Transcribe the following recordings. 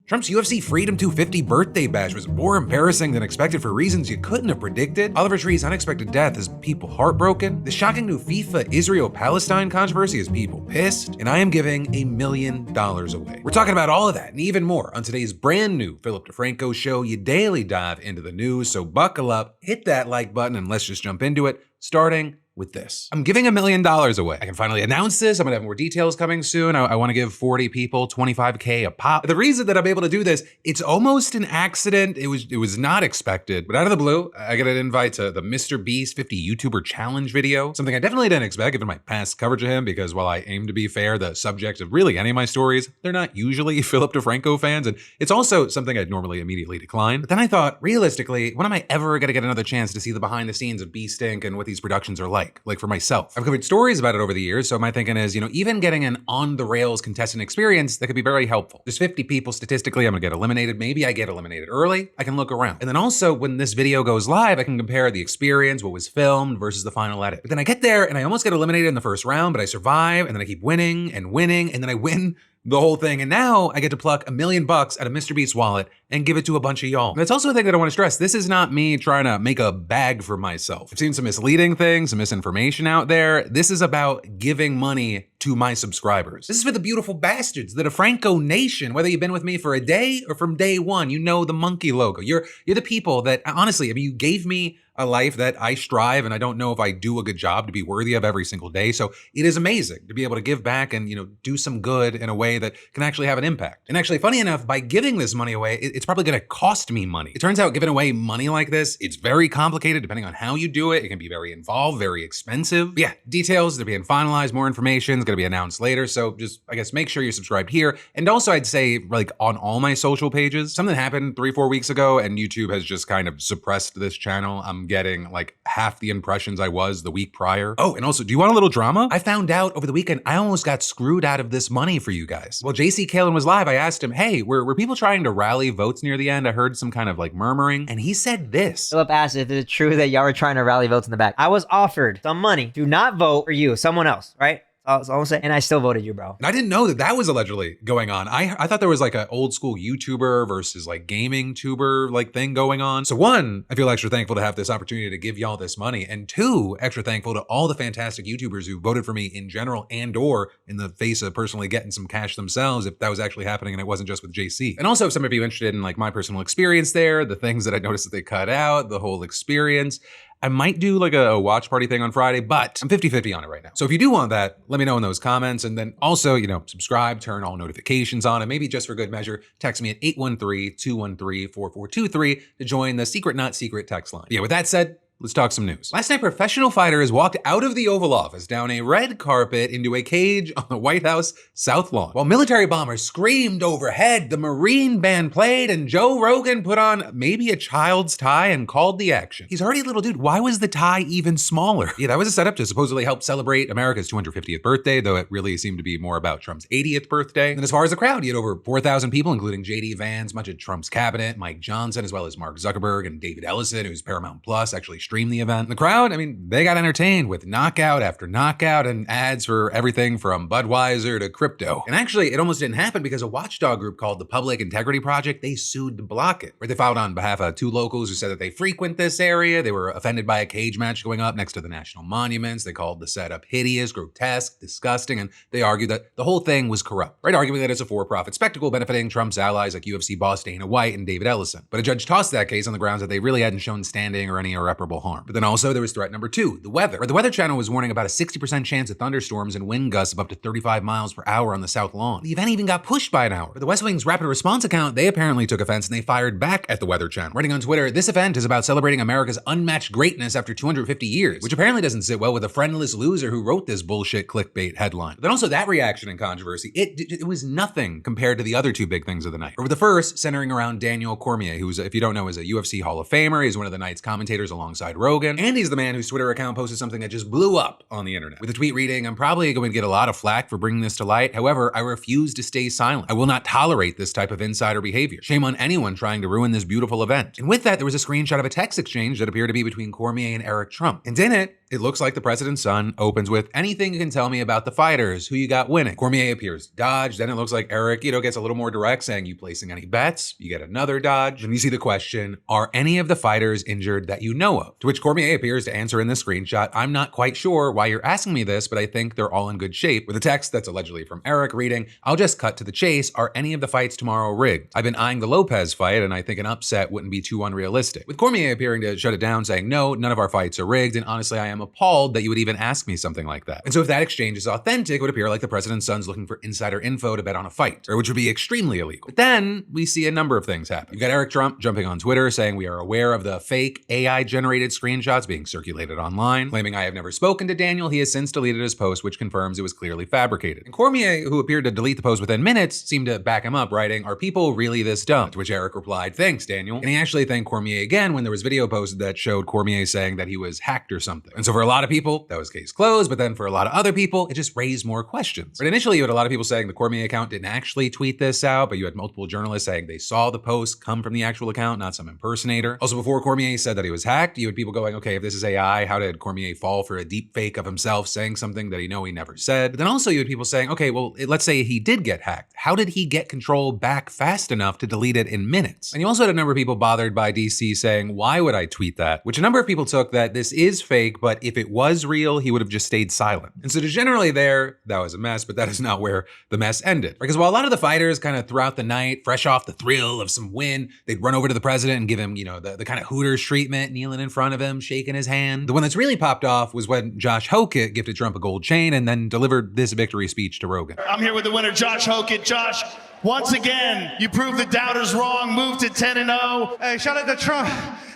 Trump's UFC Freedom 250 birthday bash was more embarrassing than expected for reasons you couldn't have predicted. Oliver Tree's unexpected death has people heartbroken. The shocking new FIFA Israel-Palestine controversy has people pissed. And I am giving $1 million away. We're talking about all of that and even more on today's brand new Philip DeFranco show. You daily dive into the news, so buckle up, hit that like button, and let's just jump into it, starting with this. I'm giving $1 million away. I can finally announce this. I'm gonna have more details coming soon. I wanna give 40 people $25K a pop. The reason that I'm able to do this, it's almost an accident. It was not expected, but out of the blue, I get an invite to the MrBeast 50 YouTuber challenge video. Something I definitely didn't expect given my past coverage of him, because while I aim to be fair, the subject of really any of my stories, they're not usually Philip DeFranco fans, and it's also something I'd normally immediately decline. But then I thought, realistically, when am I ever gonna get another chance to see the behind the scenes of Beast Inc. and what these productions are like for myself? I've covered stories about it over the years, so my thinking is, even getting an on-the-rails contestant experience, that could be very helpful. There's 50 people statistically, I'm gonna get eliminated. Maybe I get eliminated early, I can look around. And then also, when this video goes live, I can compare the experience, what was filmed versus the final edit. But then I get there and I almost get eliminated in the first round, but I survive, and then I keep winning, and then I win the whole thing. And now I get to pluck $1 million out of MrBeast's wallet and give it to a bunch of y'all. And that's also a thing that I want to stress. This is not me trying to make a bag for myself. I've seen some misleading things, some misinformation out there. This is about giving money to my subscribers. This is for the beautiful bastards, the DeFranco Nation. Whether you've been with me for a day or from day one, you know the monkey logo. You're the people that, honestly, you gave me a life that I strive, and I don't know if I do a good job to be worthy of every single day. So it is amazing to be able to give back and, do some good in a way that can actually have an impact. And actually, funny enough, by giving this money away, it's probably gonna cost me money. It turns out giving away money like this, it's very complicated depending on how you do it. It can be very involved, very expensive. But yeah, details are being finalized, more information is gonna be announced later. So just, I guess, make sure you're subscribed here. And also I'd say, on all my social pages, something happened 3-4 weeks ago and YouTube has just kind of suppressed this channel. I'm getting half the impressions I was the week prior. Oh, and also, do you want a little drama? I found out over the weekend I almost got screwed out of this money for you guys. Well, JC Kalen was live. I asked him, hey, were people trying to rally votes near the end? I heard some kind of murmuring, and he said this. Philip asked if it's true that y'all were trying to rally votes in the back. I was offered some money to not vote for you, someone else, right? That's all I'm saying. And I still voted you, bro. And I didn't know that was allegedly going on. I thought there was an old school YouTuber versus gaming tuber thing going on. So one, I feel extra thankful to have this opportunity to give y'all this money. And two, extra thankful to all the fantastic YouTubers who voted for me in general and or in the face of personally getting some cash themselves if that was actually happening and it wasn't just with JC. And also if some of you are interested in my personal experience there, the things that I noticed that they cut out, the whole experience, I might do a watch party thing on Friday, but I'm 50-50 on it right now. So if you do want that, let me know in those comments. And then also, subscribe, turn all notifications on, and maybe just for good measure, text me at 813-213-4423 to join the secret, not secret text line. Yeah, with that said, let's talk some news. Last night, professional fighters walked out of the Oval Office down a red carpet into a cage on the White House South Lawn. While military bombers screamed overhead, the Marine band played, and Joe Rogan put on maybe a child's tie and called the action. He's already a little dude. Why was the tie even smaller? Yeah, that was a setup to supposedly help celebrate America's 250th birthday, though it really seemed to be more about Trump's 80th birthday. And as far as the crowd, you had over 4,000 people, including JD Vance, much of Trump's cabinet, Mike Johnson, as well as Mark Zuckerberg and David Ellison, who's Paramount Plus, actually streamed the event. The crowd, they got entertained with knockout after knockout and ads for everything from Budweiser to crypto. And actually, it almost didn't happen because a watchdog group called the Public Integrity Project, they sued to block it. They filed on behalf of 2 locals who said that they frequent this area. They were offended by a cage match going up next to the national monuments. They called the setup hideous, grotesque, disgusting, and they argued that the whole thing was corrupt, arguing that it's a for-profit spectacle benefiting Trump's allies like UFC boss Dana White and David Ellison. But a judge tossed that case on the grounds that they really hadn't shown standing or any irreparable harm. But then also there was threat number 2, the weather. The Weather Channel was warning about a 60% chance of thunderstorms and wind gusts of up to 35 miles per hour on the South Lawn. The event even got pushed by an hour. But the West Wing's rapid response account, they apparently took offense and they fired back at the Weather Channel, writing on Twitter, this event is about celebrating America's unmatched greatness after 250 years, which apparently doesn't sit well with a friendless loser who wrote this bullshit clickbait headline. But then also that reaction and controversy, it was nothing compared to the other 2 big things of the night. Over the first, centering around Daniel Cormier, who's, if you don't know, is a UFC Hall of Famer. He's one of the night's commentators alongside Rogan, and he's the man whose Twitter account posted something that just blew up on the internet. With a tweet reading, I'm probably going to get a lot of flack for bringing this to light. However, I refuse to stay silent. I will not tolerate this type of insider behavior. Shame on anyone trying to ruin this beautiful event. And with that, there was a screenshot of a text exchange that appeared to be between Cormier and Eric Trump. And in it, It looks like the president's son opens with, anything you can tell me about the fighters, who you got winning. Cormier appears dodge. Then it looks like Eric, gets a little more direct, saying, you placing any bets? You get another dodge. And you see the question, are any of the fighters injured that you know of? To which Cormier appears to answer in this screenshot, I'm not quite sure why you're asking me this, but I think they're all in good shape, with a text that's allegedly from Eric reading, I'll just cut to the chase. Are any of the fights tomorrow rigged? I've been eyeing the Lopez fight, and I think an upset wouldn't be too unrealistic. With Cormier appearing to shut it down, saying, no, none of our fights are rigged, and honestly, I am appalled that you would even ask me something like that. And so if that exchange is authentic, it would appear like the president's son's looking for insider info to bet on a fight, or which would be extremely illegal. But then we see a number of things happen. You've got Eric Trump jumping on Twitter saying we are aware of the fake AI-generated screenshots being circulated online, claiming I have never spoken to Daniel. He has since deleted his post, which confirms it was clearly fabricated. And Cormier, who appeared to delete the post within minutes, seemed to back him up, writing, are people really this dumb? To which Eric replied, thanks, Daniel. And he actually thanked Cormier again when there was video posted that showed Cormier saying that he was hacked or something. And so for a lot of people, that was case closed, but then for a lot of other people, it just raised more questions. But initially, you had a lot of people saying the Cormier account didn't actually tweet this out, but you had multiple journalists saying they saw the post come from the actual account, not some impersonator. Also, before Cormier said that he was hacked, you had people going, okay, if this is AI, how did Cormier fall for a deep fake of himself saying something that he never said? But then also you had people saying, okay, well, let's say he did get hacked. How did he get control back fast enough to delete it in minutes? And you also had a number of people bothered by DC saying, why would I tweet that? Which a number of people took that this is fake, but if it was real, he would have just stayed silent. And so generally there, that was a mess, but that is not where the mess ended. Because while a lot of the fighters kind of throughout the night, fresh off the thrill of some win, they'd run over to the president and give him, the kind of Hooters treatment, kneeling in front of him, shaking his hand. The one that's really popped off was when Josh Hokett gifted Trump a gold chain and then delivered this victory speech to Rogan. I'm here with the winner, Josh Hokett. Josh, once again, you proved the doubters wrong, moved to 10-0. Hey, shout out to Trump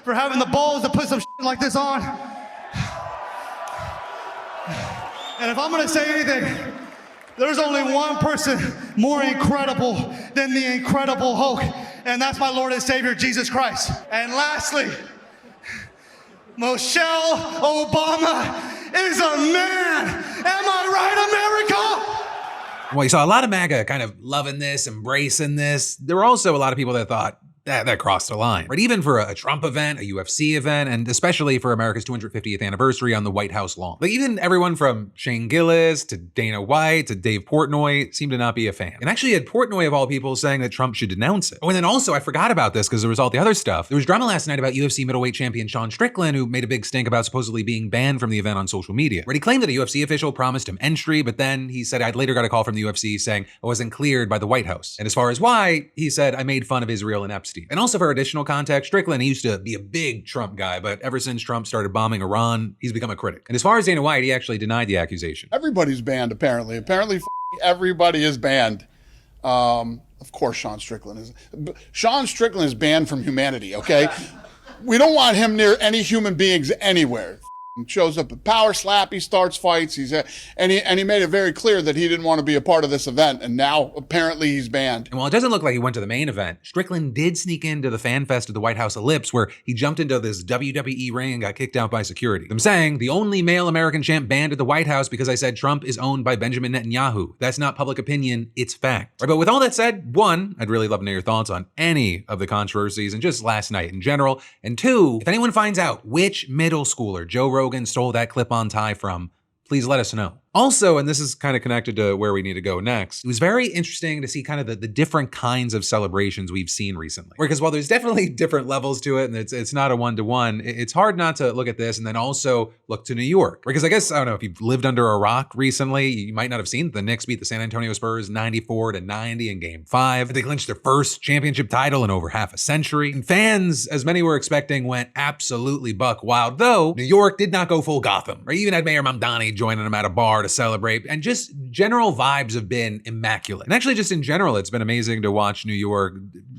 for having the balls to put some shit like this on. And if I'm gonna say anything, there's only one person more incredible than the Incredible Hulk, and that's my Lord and Savior, Jesus Christ. And lastly, Michelle Obama is a man. Am I right, America? Well, you saw a lot of MAGA kind of loving this, embracing this. There were also a lot of people that thought, that crossed a line, right? Even for a Trump event, a UFC event, and especially for America's 250th anniversary on the White House lawn. Like even everyone from Shane Gillis to Dana White to Dave Portnoy seemed to not be a fan. And actually had Portnoy of all people saying that Trump should denounce it. Oh, and then also I forgot about this because there was all the other stuff. There was drama last night about UFC middleweight champion Sean Strickland, who made a big stink about supposedly being banned from the event on social media. Where he claimed that a UFC official promised him entry, but then he said, I'd later got a call from the UFC saying I wasn't cleared by the White House. And as far as why, he said, I made fun of Israel and Epstein. And also for additional context, Strickland, he used to be a big Trump guy, but ever since Trump started bombing Iran, he's become a critic. And as far as Dana White, he actually denied the accusation. Everybody's banned, apparently. Apparently, everybody is banned. Of course, Sean Strickland is. Sean Strickland is banned from humanity, okay? We don't want him near any human beings anywhere. Shows up at Power Slap, he starts fights, and he made it very clear that he didn't want to be a part of this event, and now apparently he's banned. And while it doesn't look like he went to the main event, Strickland did sneak into the fan fest at the White House Ellipse, where he jumped into this WWE ring and got kicked out by security. I'm saying the only male American champ banned at the White House because I said Trump is owned by Benjamin Netanyahu. That's not public opinion, it's fact. Right, but with all that said, one, I'd really love to know your thoughts on any of the controversies and just last night in general. And two, if anyone finds out which middle schooler Joe Rogan stole that clip-on tie from, please let us know. Also, and this is kind of connected to where we need to go next, it was very interesting to see kind of the different kinds of celebrations we've seen recently. Because while there's definitely different levels to it, and it's not a one-to-one, it's hard not to look at this and then also look to New York. Because I guess, I don't know, if you've lived under a rock recently, you might not have seen the Knicks beat the San Antonio Spurs 94-90 in Game 5. They clinched their first championship title in over half a century. And fans, as many were expecting, went absolutely buck wild, though New York did not go full Gotham. Or even had Mayor Mamdani joining them at a bar to celebrate, and just general vibes have been immaculate. And actually just in general, it's been amazing to watch New York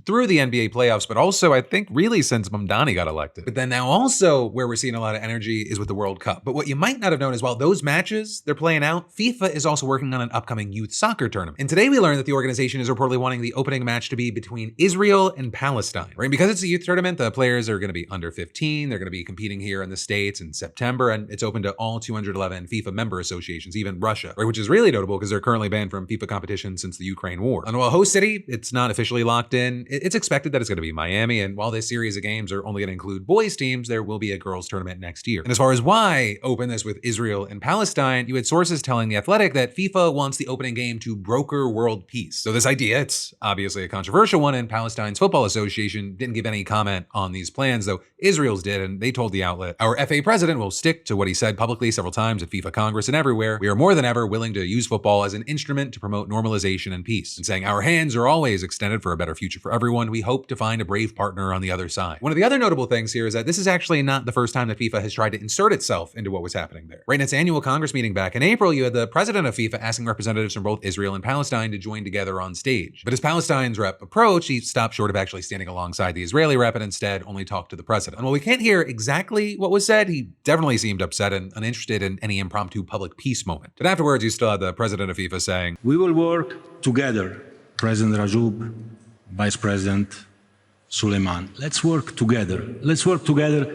through the NBA playoffs, but also I think really since Mamdani got elected. But then now also where we're seeing a lot of energy is with the World Cup. But what you might not have known is while those matches, they're playing out, FIFA is also working on an upcoming youth soccer tournament. And today we learned that the organization is reportedly wanting the opening match to be between Israel and Palestine, right? Because it's a youth tournament, the players are gonna be under 15, they're gonna be competing here in the States in September, and it's open to all 211 FIFA member associations, even Russia, right? Which is really notable because they're currently banned from FIFA competition since the Ukraine war. And while host city, it's not officially locked in, it's expected that it's going to be Miami, and while this series of games are only going to include boys teams, there will be a girls tournament next year. And as far as why open this with Israel and Palestine, you had sources telling The Athletic that FIFA wants the opening game to broker world peace. So this idea, it's obviously a controversial one, and Palestine's Football Association didn't give any comment on these plans, though Israel's did, and they told the outlet, "Our FA president will stick to what he said publicly several times at FIFA Congress and everywhere. We are more than ever willing to use football as an instrument to promote normalization and peace," and saying, "Our hands are always extended for a better future for everyone. We hope to find a brave partner on the other side." One of the other notable things here is that this is actually not the first time that FIFA has tried to insert itself into what was happening there. Right in its annual Congress meeting back in April, you had the president of FIFA asking representatives from both Israel and Palestine to join together on stage. But as Palestine's rep approached, he stopped short of actually standing alongside the Israeli rep and instead only talked to the president. And while we can't hear exactly what was said, he definitely seemed upset and uninterested in any impromptu public peace moment. But afterwards, you still had the president of FIFA saying, "We will work together, President Rajoub, Vice President Suleiman. Let's work together. Let's work together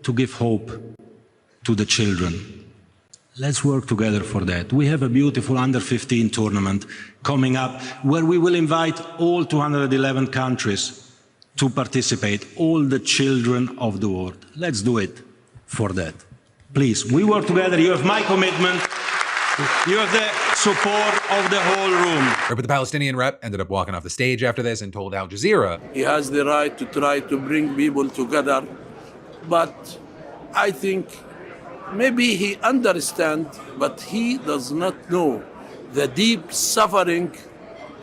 to give hope to the children. Let's work together for that. We have a beautiful under-15 tournament coming up where we will invite all 211 countries to participate, all the children of the world. Let's do it for that. Please, we work together. You have my commitment. You have the support of the whole room." But the Palestinian rep ended up walking off the stage after this and told Al Jazeera, "He has the right to try to bring people together, but I think maybe he understands, but he does not know the deep suffering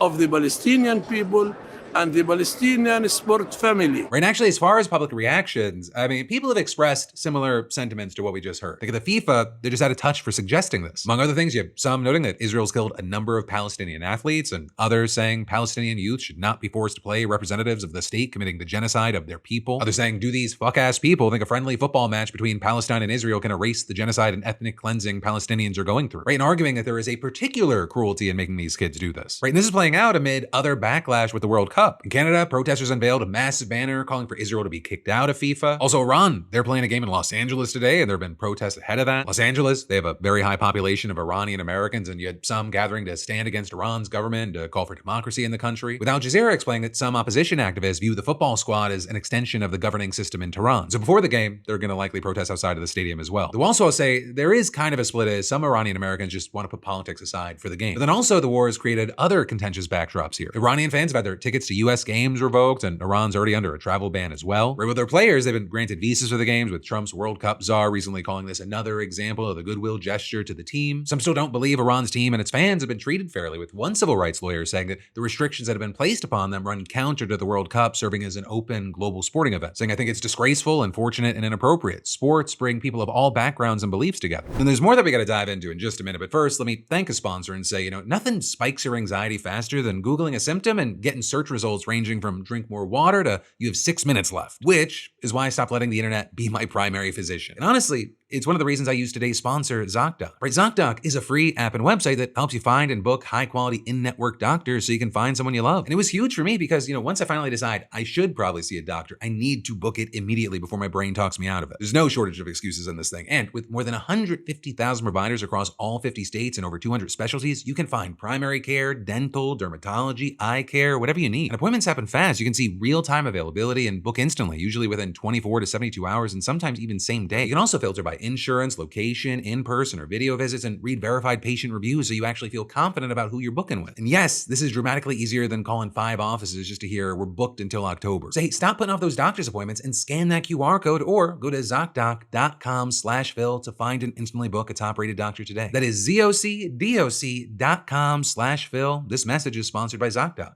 of the Palestinian people and the Palestinian sport family." Right, and actually, as far as public reactions, I mean, people have expressed similar sentiments to what we just heard. Like at the FIFA, they just had a touch for suggesting this. Among other things, you have some noting that Israel's killed a number of Palestinian athletes, and others saying Palestinian youth should not be forced to play representatives of the state committing the genocide of their people. Others saying, do these fuck-ass people think a friendly football match between Palestine and Israel can erase the genocide and ethnic cleansing Palestinians are going through? Right, and arguing that there is a particular cruelty in making these kids do this. Right, and this is playing out amid other backlash with the World Cup. In Canada, protesters unveiled a massive banner calling for Israel to be kicked out of FIFA. Also, Iran, they're playing a game in Los Angeles today, and there have been protests ahead of that. Los Angeles, they have a very high population of Iranian Americans, and you had some gathering to stand against Iran's government to call for democracy in the country. With Al Jazeera explaining that some opposition activists view the football squad as an extension of the governing system in Tehran. So before the game, they're going to likely protest outside of the stadium as well. They'll also say there is kind of a split as some Iranian Americans just want to put politics aside for the game. But then also the war has created other contentious backdrops here. Iranian fans have had their tickets to US games revoked, and Iran's already under a travel ban as well. Right, with their players, they've been granted visas for the games, with Trump's World Cup czar recently calling this another example of the goodwill gesture to the team. Some still don't believe Iran's team and its fans have been treated fairly, with one civil rights lawyer saying that the restrictions that have been placed upon them run counter to the World Cup serving as an open global sporting event, saying, "I think it's disgraceful, unfortunate, and inappropriate. Sports bring people of all backgrounds and beliefs together." And there's more that we got to dive into in just a minute, but first, let me thank a sponsor and say, nothing spikes your anxiety faster than Googling a symptom and getting search results ranging from drink more water to you have 6 minutes left, which is why I stopped letting the internet be my primary physician. And honestly, it's one of the reasons I use today's sponsor, Zocdoc. Right, Zocdoc is a free app and website that helps you find and book high-quality in-network doctors so you can find someone you love. And it was huge for me because, once I finally decide I should probably see a doctor, I need to book it immediately before my brain talks me out of it. There's no shortage of excuses in this thing. And with more than 150,000 providers across all 50 states and over 200 specialties, you can find primary care, dental, dermatology, eye care, whatever you need. And appointments happen fast. You can see real-time availability and book instantly, usually within 24 to 72 hours and sometimes even same day. You can also filter by insurance, location, in-person or video visits, and read verified patient reviews so you actually feel confident about who you're booking with. And yes, this is dramatically easier than calling 5 offices just to hear we're booked until October. So hey, stop putting off those doctor's appointments and scan that QR code or go to Zocdoc.com/Phil to find and instantly book a top-rated doctor today. That is ZocDoc.com/Phil. This message is sponsored by Zocdoc.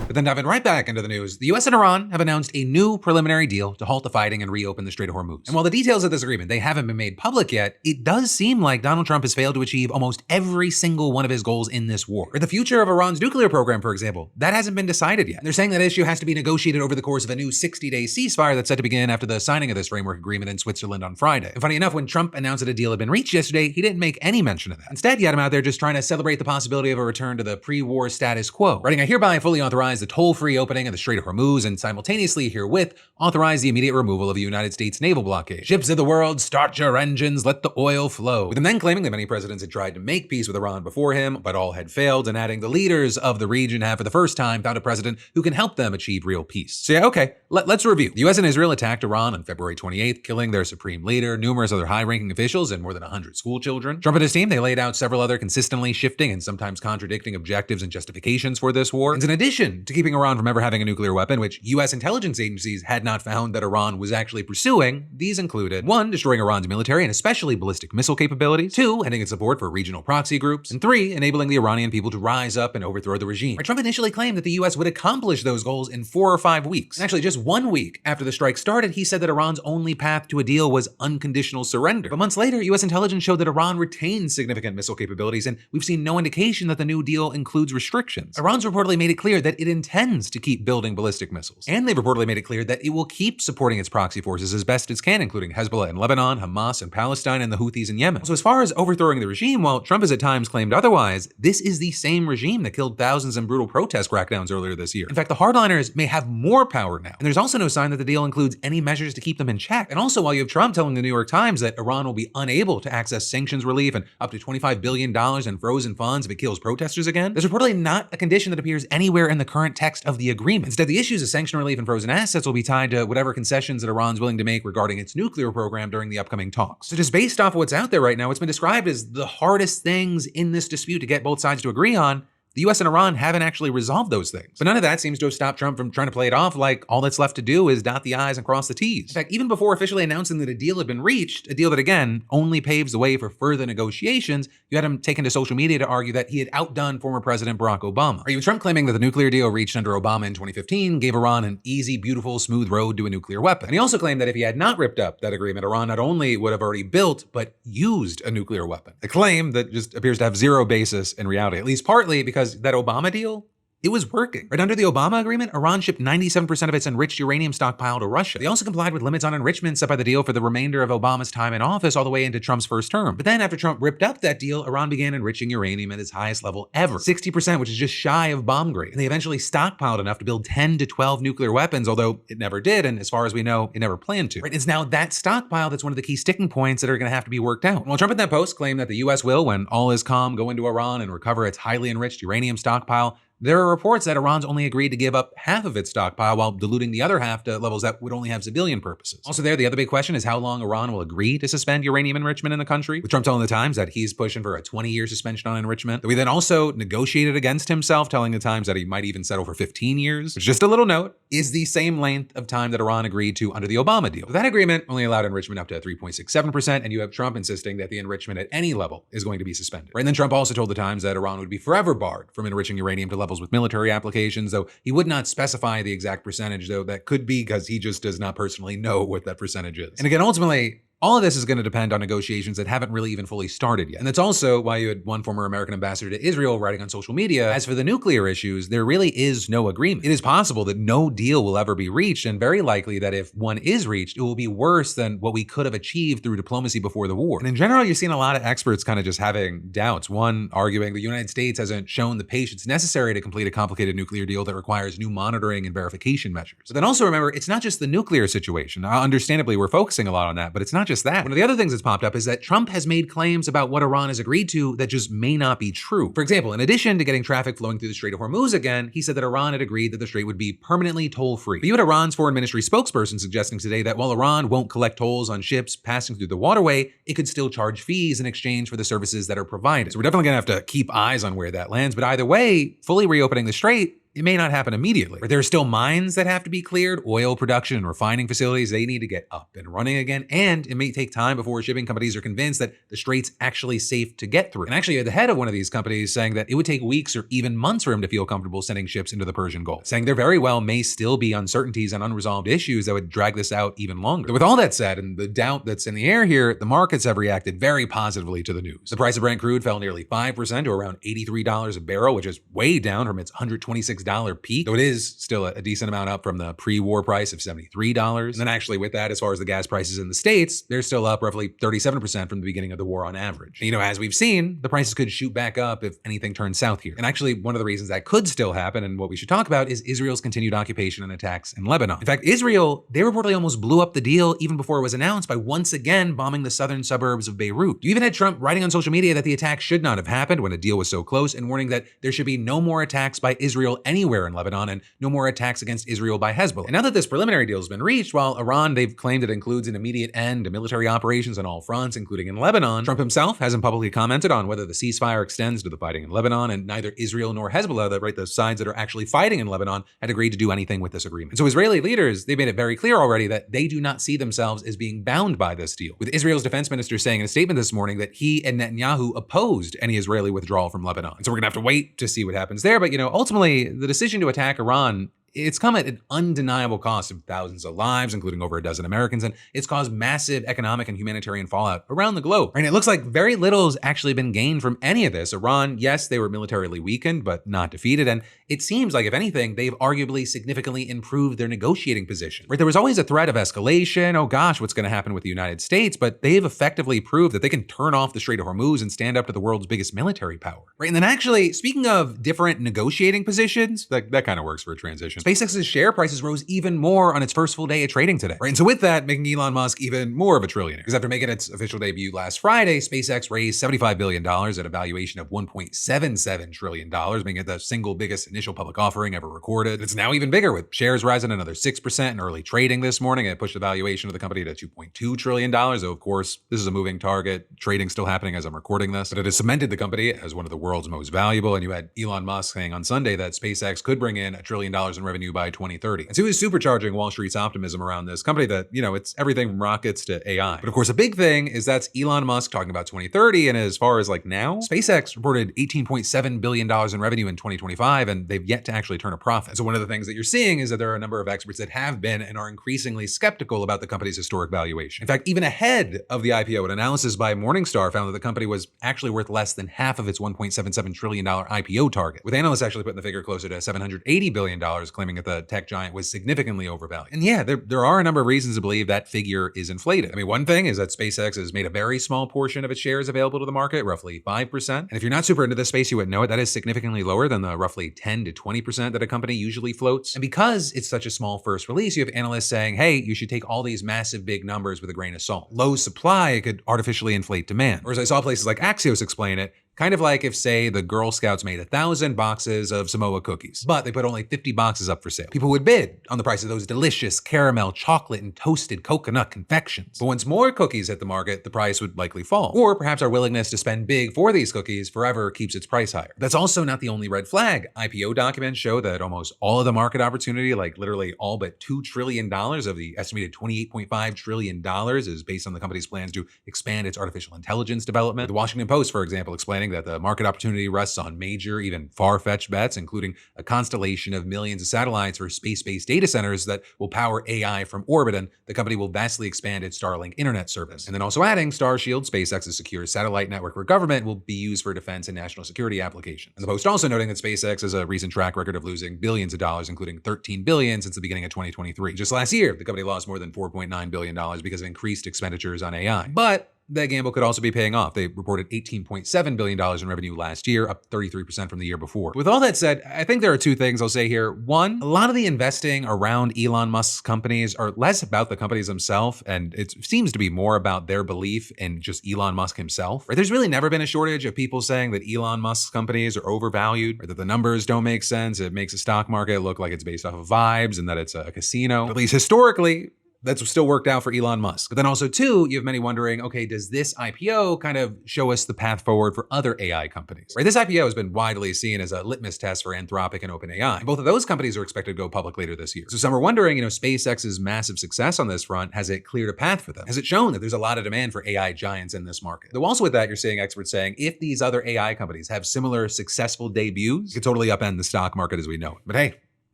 But then diving right back into the news, the US and Iran have announced a new preliminary deal to halt the fighting and reopen the Strait of Hormuz. And while the details of this agreement, they haven't been made public yet, it does seem like Donald Trump has failed to achieve almost every single one of his goals in this war. Or the future of Iran's nuclear program, for example, that hasn't been decided yet. And they're saying that issue has to be negotiated over the course of a new 60-day ceasefire that's set to begin after the signing of this framework agreement in Switzerland on Friday. And funny enough, when Trump announced that a deal had been reached yesterday, he didn't make any mention of that. Instead, he had him out there just trying to celebrate the possibility of a return to the pre-war status quo, writing, "I hereby fully authorize the toll-free opening of the Strait of Hormuz and simultaneously herewith authorize the immediate removal of the United States naval blockade. Ships of the world, start your engines, let the oil flow. With him then claiming that many presidents had tried to make peace with Iran before him, but all had failed, and adding the leaders of the region have for the first time found a president who can help them achieve real peace. So yeah, okay, let's review. The US and Israel attacked Iran on February 28th, killing their supreme leader, numerous other high-ranking officials, and more than 100 school children. Trump and his team, they laid out several other consistently shifting and sometimes contradicting objectives and justifications for this war. And in addition to keeping Iran from ever having a nuclear weapon, which US intelligence agencies had not found that Iran was actually pursuing, these included 1. Destroying Iran's military and especially ballistic missile capabilities, 2. Ending its support for regional proxy groups, and 3. Enabling the Iranian people to rise up and overthrow the regime. Trump initially claimed that the US would accomplish those goals in 4 or 5 weeks. And actually, just 1 week after the strike started, he said that Iran's only path to a deal was unconditional surrender. But months later, US intelligence showed that Iran retains significant missile capabilities, and we've seen no indication that the new deal includes restrictions. Iran's reportedly made it clear that it intends to keep building ballistic missiles, and they've reportedly made it clear that it will keep supporting its proxy forces as best it can, including Hezbollah in Lebanon, Hamas in Palestine, and the Houthis in Yemen. So as far as overthrowing the regime, while Trump has at times claimed otherwise, this is the same regime that killed thousands in brutal protest crackdowns earlier this year. In fact, the hardliners may have more power now, and there's also no sign that the deal includes any measures to keep them in check. And also, while you have Trump telling the New York Times that Iran will be unable to access sanctions relief and up to $25 billion in frozen funds if it kills protesters again, there's reportedly not a condition that appears anywhere in the current text of the agreement. Instead, the issues of sanction relief and frozen assets will be tied to whatever concessions that Iran's willing to make regarding its nuclear program during the upcoming talks. So just based off of what's out there right now, it's been described as the hardest things in this dispute to get both sides to agree on. The US and Iran haven't actually resolved those things. But none of that seems to have stopped Trump from trying to play it off like all that's left to do is dot the I's and cross the T's. In fact, even before officially announcing that a deal had been reached, a deal that again only paves the way for further negotiations, you had him taken to social media to argue that he had outdone former President Barack Obama. Or even Trump claiming that the nuclear deal reached under Obama in 2015 gave Iran an easy, beautiful, smooth road to a nuclear weapon. And he also claimed that if he had not ripped up that agreement, Iran not only would have already built, but used a nuclear weapon. A claim that just appears to have zero basis in reality, at least partly because that Obama deal, it was working. Right under the Obama agreement, Iran shipped 97% of its enriched uranium stockpile to Russia. They also complied with limits on enrichment set by the deal for the remainder of Obama's time in office all the way into Trump's first term. But then after Trump ripped up that deal, Iran began enriching uranium at its highest level ever, 60%, which is just shy of bomb grade. And they eventually stockpiled enough to build 10 to 12 nuclear weapons, although it never did, and as far as we know, it never planned to. Right? It's now that stockpile that's one of the key sticking points that are going to have to be worked out. While Trump in that post claimed that the US will, when all is calm, go into Iran and recover its highly enriched uranium stockpile, there are reports that Iran's only agreed to give up half of its stockpile while diluting the other half to levels that would only have civilian purposes. Also the other big question is how long Iran will agree to suspend uranium enrichment in the country, with Trump telling the Times that he's pushing for a 20-year suspension on enrichment. That we then also negotiated against himself, telling the Times that he might even settle for 15 years, which, just a little note, is the same length of time that Iran agreed to under the Obama deal. But that agreement only allowed enrichment up to 3.67%, and you have Trump insisting that the enrichment at any level is going to be suspended. Right? And then Trump also told the Times that Iran would be forever barred from enriching uranium to levels with military applications, though he would not specify the exact percentage, though that could be because he just does not personally know what that percentage is. And again, ultimately, all of this is going to depend on negotiations that haven't really even fully started yet. And that's also why you had one former American ambassador to Israel writing on social media, as for the nuclear issues, there really is no agreement. It is possible that no deal will ever be reached, and very likely that if one is reached, it will be worse than what we could have achieved through diplomacy before the war. And in general, you're seeing a lot of experts kind of just having doubts. One arguing the United States hasn't shown the patience necessary to complete a complicated nuclear deal that requires new monitoring and verification measures. But then also remember, it's not just the nuclear situation. Understandably, we're focusing a lot on that, but it's not just that. One of the other things that's popped up is that Trump has made claims about what Iran has agreed to that just may not be true. For example, in addition to getting traffic flowing through the Strait of Hormuz again, he said that Iran had agreed that the strait would be permanently toll-free. But you had Iran's foreign ministry spokesperson suggesting today that while Iran won't collect tolls on ships passing through the waterway, it could still charge fees in exchange for the services that are provided. So we're definitely gonna have to keep eyes on where that lands, but either way, fully reopening the strait, it may not happen immediately. But there are still mines that have to be cleared, oil production and refining facilities, they need to get up and running again, and it may take time before shipping companies are convinced that the strait's actually safe to get through. And actually, the head of one of these companies saying that it would take weeks or even months for him to feel comfortable sending ships into the Persian Gulf, saying there very well may still be uncertainties and unresolved issues that would drag this out even longer. But with all that said, and the doubt that's in the air here, the markets have reacted very positively to the news. The price of Brent crude fell nearly 5% to around $83 a barrel, which is way down from its $126 $76 peak, though it is still a decent amount up from the pre-war price of $73. And then actually with that, as far as the gas prices in the States, they're still up roughly 37% from the beginning of the war on average. And, as we've seen, the prices could shoot back up if anything turns south here. And actually, one of the reasons that could still happen, and what we should talk about, is Israel's continued occupation and attacks in Lebanon. In fact, Israel, they reportedly almost blew up the deal even before it was announced by once again bombing the southern suburbs of Beirut. You even had Trump writing on social media that the attack should not have happened when a deal was so close, and warning that there should be no more attacks by Israel anywhere in Lebanon and no more attacks against Israel by Hezbollah. And now that this preliminary deal has been reached, while Iran, they've claimed it includes an immediate end to military operations on all fronts, including in Lebanon, Trump himself hasn't publicly commented on whether the ceasefire extends to the fighting in Lebanon, and neither Israel nor Hezbollah, the sides that are actually fighting in Lebanon, had agreed to do anything with this agreement. So Israeli leaders, they made it very clear already that they do not see themselves as being bound by this deal, with Israel's defense minister saying in a statement this morning that he and Netanyahu opposed any Israeli withdrawal from Lebanon. And so we're gonna have to wait to see what happens there. But ultimately, the decision to attack Iran, it's come at an undeniable cost of thousands of lives, including over a dozen Americans, and it's caused massive economic and humanitarian fallout around the globe. And it looks like very little has actually been gained from any of this. Iran, yes, they were militarily weakened, but not defeated. And it seems like, if anything, they've arguably significantly improved their negotiating position. There was always a threat of escalation. Oh gosh, what's going to happen with the United States? But they've effectively proved that they can turn off the Strait of Hormuz and stand up to the world's biggest military power. And then actually, speaking of different negotiating positions, that kind of works for a transition. SpaceX's share prices rose even more on its first full day of trading today. And so with that, making Elon Musk even more of a trillionaire. Because after making its official debut last Friday, SpaceX raised $75 billion at a valuation of $1.77 trillion, making it the single biggest initial public offering ever recorded. It's now even bigger, with shares rising another 6% in early trading this morning. It pushed the valuation of the company to $2.2 trillion, though of course, this is a moving target. Trading still happening as I'm recording this, but it has cemented the company as one of the world's most valuable. And you had Elon Musk saying on Sunday that SpaceX could bring in $1 trillion in revenue by 2030. And so he was supercharging Wall Street's optimism around this company that, it's everything from rockets to AI. But of course, a big thing is that's Elon Musk talking about 2030. And as far as now, SpaceX reported $18.7 billion in revenue in 2025, and they've yet to actually turn a profit. So one of the things that you're seeing is that there are a number of experts that have been and are increasingly skeptical about the company's historic valuation. In fact, even ahead of the IPO, an analysis by Morningstar found that the company was actually worth less than half of its $1.77 trillion IPO target, with analysts actually putting the figure closer to $780 billion, claiming that the tech giant was significantly overvalued. And yeah, there are a number of reasons to believe that figure is inflated. One thing is that SpaceX has made a very small portion of its shares available to the market, roughly 5%. And if you're not super into this space, you wouldn't know it. That is significantly lower than the roughly 10 to 20% that a company usually floats. And because it's such a small first release, you have analysts saying, hey, you should take all these massive big numbers with a grain of salt. Low supply could artificially inflate demand. Or as I saw places like Axios explain it, kind of like if, say, the Girl Scouts made 1,000 boxes of Samoa cookies, but they put only 50 boxes up for sale. People would bid on the price of those delicious caramel, chocolate, and toasted coconut confections. But once more cookies hit the market, the price would likely fall. Or perhaps our willingness to spend big for these cookies forever keeps its price higher. That's also not the only red flag. IPO documents show that almost all of the market opportunity, like literally all but $2 trillion of the estimated $28.5 trillion, is based on the company's plans to expand its artificial intelligence development. The Washington Post, for example, explaining that the market opportunity rests on major, even far-fetched bets, including a constellation of millions of satellites for space-based data centers that will power AI from orbit, and the company will vastly expand its Starlink internet service. And then also adding, Starshield, SpaceX's secure satellite network for government, will be used for defense and national security applications. And the Post also noting that SpaceX has a recent track record of losing billions of dollars, including $13 billion since the beginning of 2023. Just last year, the company lost more than $4.9 billion because of increased expenditures on AI. But that gamble could also be paying off. They reported $18.7 billion in revenue last year, up 33% from the year before. With all that said, I think there are two things I'll say here. One, a lot of the investing around Elon Musk's companies are less about the companies themselves, and it seems to be more about their belief in just Elon Musk himself. There's really never been a shortage of people saying that Elon Musk's companies are overvalued, or that the numbers don't make sense. It makes the stock market look like it's based off of vibes and that it's a casino. At least historically, that's still worked out for Elon Musk. But then also two, you have many wondering, okay, does this IPO kind of show us the path forward for other AI companies? This IPO has been widely seen as a litmus test for Anthropic and OpenAI. And both of those companies are expected to go public later this year. So some are wondering, SpaceX's massive success on this front, has it cleared a path for them? Has it shown that there's a lot of demand for AI giants in this market? Though also with that, you're seeing experts saying, if these other AI companies have similar successful debuts, it could totally upend the stock market as we know it. But hey,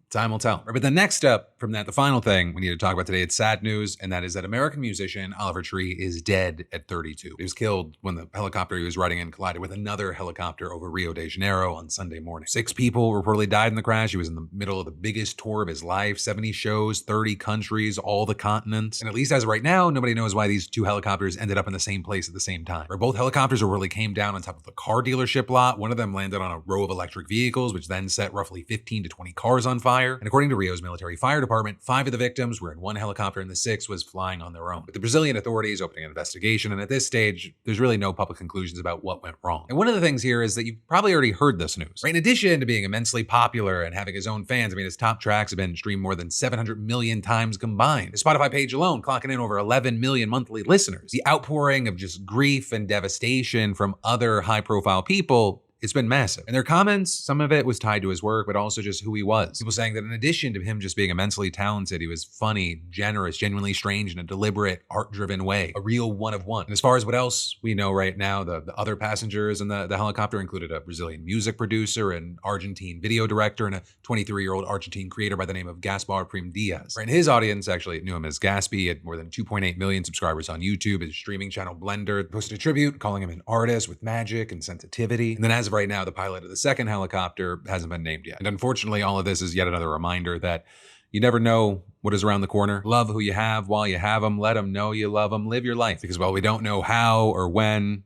Time will tell. But the next up from that, the final thing we need to talk about today, it's sad news, and that is that American musician Oliver Tree is dead at 32. He was killed when the helicopter he was riding in collided with another helicopter over Rio de Janeiro on Sunday morning. 6 people reportedly died in the crash. He was in the middle of the biggest tour of his life, 70 shows, 30 countries, all the continents. And at least as of right now, nobody knows why these 2 helicopters ended up in the same place at the same time. Where both helicopters really came down on top of a car dealership lot. One of them landed on a row of electric vehicles, which then set roughly 15 to 20 cars on fire. And according to Rio's military fire department, 5 of the victims were in one helicopter and the 6th was flying on their own. With the Brazilian authorities opening an investigation, and at this stage, there's really no public conclusions about what went wrong. And one of the things here is that you've probably already heard this news. Right? In addition to being immensely popular and having his own fans, I mean, his top tracks have been streamed more than 700 million times combined. His Spotify page alone clocking in over 11 million monthly listeners. The outpouring of just grief and devastation from other high-profile people, it's been massive. And their comments, some of it was tied to his work, but also just who he was. People saying that in addition to him just being immensely talented, he was funny, generous, genuinely strange in a deliberate, art-driven way, a real one of one. And as far as what else we know right now, the other passengers in the helicopter included a Brazilian music producer, an Argentine video director, and a 23-year-old Argentine creator by the name of Gaspar Prim Diaz. Right, and his audience actually knew him as Gaspy. He had more than 2.8 million subscribers on YouTube. His streaming channel Blender posted a tribute calling him an artist with magic and sensitivity. And then as of right now, the pilot of the second helicopter hasn't been named yet. And unfortunately, all of this is yet another reminder that you never know what is around the corner. Love who you have while you have them. Let them know you love them. Live your life. Because while we don't know how or when,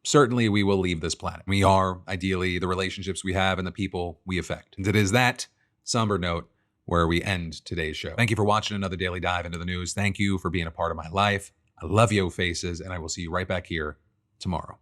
certainly we will leave this planet. We are, ideally, the relationships we have and the people we affect. And it is that somber note where we end today's show. Thank you for watching another daily dive into the news. Thank you for being a part of my life. I love yo faces, and I will see you right back here tomorrow.